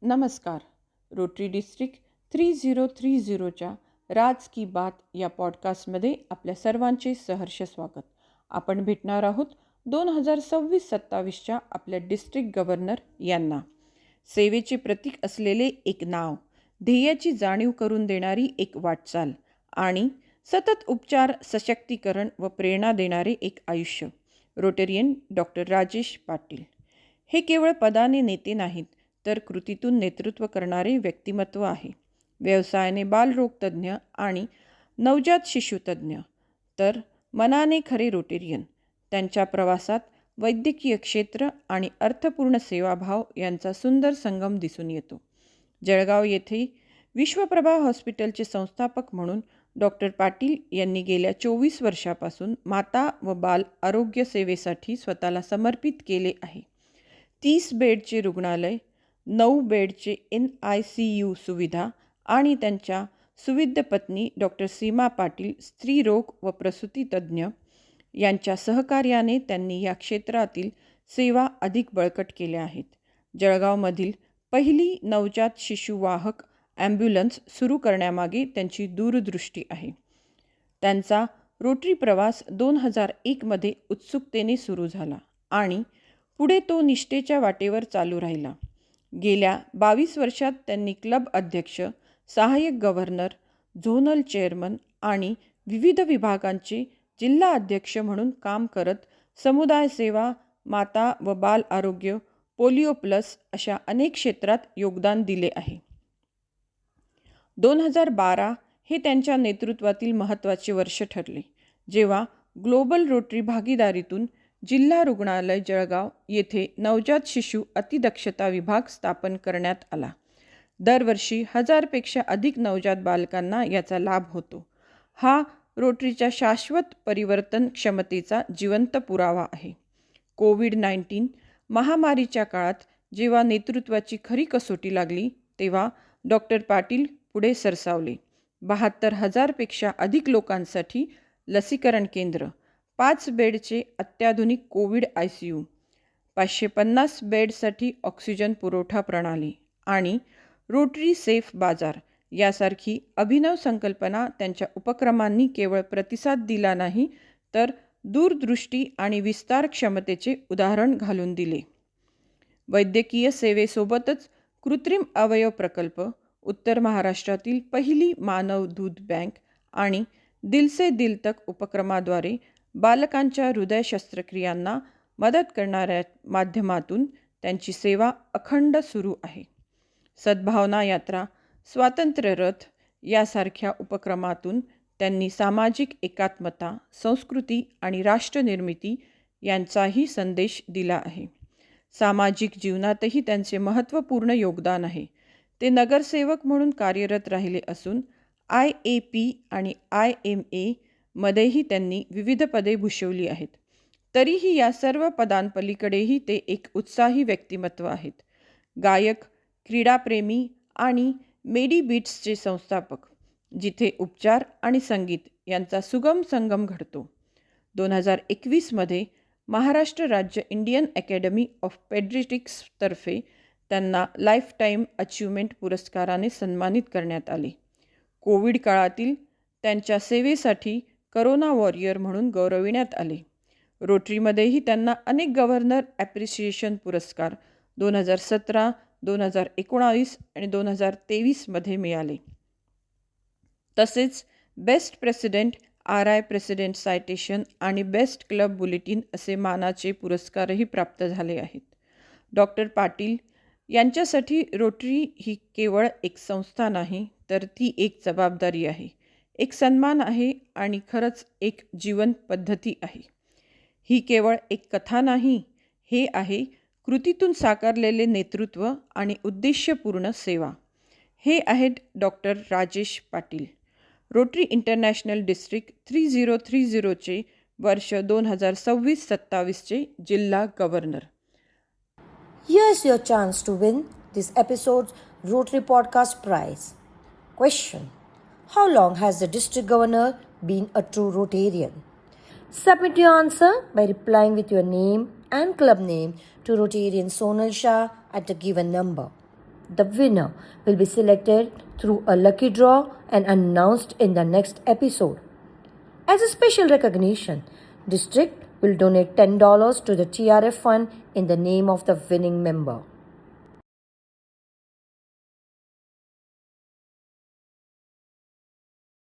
नमस्कार. Rotary district 3030च्या राज की बात या पॉडकास्टमध्ये आपल्या सर्वांचे सहर्ष स्वागत. आपण भेटणार आहोत 2026-27च्या आपल्या डिस्ट्रिक्ट गव्हर्नर यांना. सेवेचे प्रतीक असलेले एक नाव, ध्येयाची जाणीव करून देणारी एक वाटचाल आणि सतत उपचार, सशक्तीकरण व प्रेरणा देणारे एक आयुष्य. रोटेरियन डॉक्टर राजेश पाटील हे केवळ पदाने नेते नाहीत, तर कृतीतून नेतृत्व करणारे व्यक्तिमत्व आहे. व्यवसायाने बालरोग तज्ज्ञ आणि नवजात शिशु तज्ज्ञ, तर मनाने खरे रोटेरियन. त्यांच्या प्रवासात वैद्यकीय क्षेत्र आणि अर्थपूर्ण सेवाभाव यांचा सुंदर संगम दिसून येतो. जळगाव येथे विश्वप्रभा हॉस्पिटलचे संस्थापक म्हणून डॉक्टर पाटील यांनी गेल्या 24 वर्षापासून माता व बाल आरोग्य सेवेसाठी स्वतःला समर्पित केले आहे. 30 बेडचे रुग्णालय, 9 बेडचे NICU सुविधा आणि त्यांच्या सुविद्य पत्नी डॉक्टर सीमा पाटील, स्त्रीरोग व प्रसूती तज्ज्ञ यांच्या सहकार्याने त्यांनी या क्षेत्रातील सेवा अधिक बळकट केल्या आहेत. जळगावमधील पहिली नवजात शिशुवाहक ॲम्ब्युलन्स सुरू करण्यामागे त्यांची दूरदृष्टी आहे. त्यांचा रोटरी प्रवास 2001मध्ये उत्सुकतेने सुरू झाला आणि पुढे तो निष्ठेच्या वाटेवर चालू राहिला. गेल्या 22 वर्षात त्यांनी क्लब अध्यक्ष, सहाय्यक गव्हर्नर, झोनल चेअरमन आणि विविध विभागांचे जिल्हा अध्यक्ष म्हणून काम करत समुदाय सेवा, माता व बाल आरोग्य, पोलिओ प्लस अशा अनेक क्षेत्रात योगदान दिले आहे. 2012 हे त्यांच्या नेतृत्वातील महत्त्वाचे वर्ष ठरले, जेव्हा ग्लोबल रोटरी भागीदारीतून जिल्हा रुग्णालय जळगाव येथे नवजात शिशु अतिदक्षता विभाग स्थापन करण्यात आला. दरवर्षी 1000पेक्षा अधिक नवजात बालकांना याचा लाभ होतो. हा रोटरीच्या शाश्वत परिवर्तन क्षमतेचा जिवंत पुरावा आहे. कोविड-19 महामारीच्या काळात जेव्हा नेतृत्वाची खरी कसोटी लागली, तेव्हा डॉक्टर पाटील पुढे सरसावले. 72,000पेक्षा अधिक लोकांसाठी लसीकरण केंद्र, 5 बेडचे अत्याधुनिक कोविड ICU, 550 बेडसाठी ऑक्सिजन पुरवठा प्रणाली आणि रोटरी सेफ बाजार यासारखी अभिनव संकल्पना त्यांच्या उपक्रमांनी केवळ प्रतिसाद दिला नाही, तर दूरदृष्टी आणि विस्तार क्षमतेचे उदाहरण घालून दिले. वैद्यकीय सेवेसोबतच कृत्रिम अवयव प्रकल्प, उत्तर महाराष्ट्रातील पहिली मानव दूध बँक आणि दिल से दिल तक उपक्रमाद्वारे बालकांच्या हृदय शस्त्रक्रियांना मदत करणाऱ्या माध्यमातून त्यांची सेवा अखंड सुरू आहे. सद्भावना यात्रा, स्वातंत्र्य रथ यासारख्या उपक्रमातून त्यांनी सामाजिक एकात्मता, संस्कृती आणि राष्ट्रनिर्मिती यांचाही संदेश दिला आहे. सामाजिक जीवनातही त्यांचे महत्त्वपूर्ण योगदान आहे. ते नगरसेवक म्हणून कार्यरत राहिले असून IAP आणि IMA मध्येही त्यांनी विविध पदे भूषवली आहेत. तरीही या सर्व पदांपलीकडेही ते एक उत्साही व्यक्तिमत्व आहेत. गायक, क्रीडाप्रेमी आणि मेडीबीट्सचे संस्थापक, जिथे उपचार आणि संगीत यांचा सुगम संगम घडतो. 2021मध्ये महाराष्ट्र राज्य इंडियन अकॅडमी ऑफ पेडियाट्रिक्सतर्फे त्यांना लाईफटाईम अचीवमेंट पुरस्काराने सन्मानित करण्यात आले. कोविड काळातील त्यांच्या सेवेसाठी करोना वॉरियर म्हणून गौरविण्यात आले. रोटरीमध्येही त्यांना अनेक गव्हर्नर ॲप्रिसिएशन पुरस्कार 2017, 2019 आणि 2023मध्ये मिळाले. तसेच best president, RI president citation आणि बेस्ट क्लब बुलेटिन असे मानाचे पुरस्कारही प्राप्त झाले आहेत. डॉक्टर पाटील यांच्यासाठी रोटरी ही केवळ एक संस्था नाही, तर ती एक जबाबदारी आहे, एक सन्मान आहे आणि खरंच एक जीवन पद्धती आहे. ही केवळ एक कथा नाही, हे आहे कृतीतून साकारलेले नेतृत्व आणि उद्देशपूर्ण सेवा. हे आहेत doctor Rajesh Patil, Rotary International district 3030चे वर्ष 2026-27चे जिल्हा governor. Here's your chance to win this episode's Rotary Podcast Prize. Question: how long has the District Governor been a true Rotarian? Submit your answer by replying with your name and club name to Rotarian Sonal Shah at the given number. The winner will be selected through a lucky draw and announced in the next episode. As a special recognition, District will donate $10 to the TRF fund in the name of the winning member.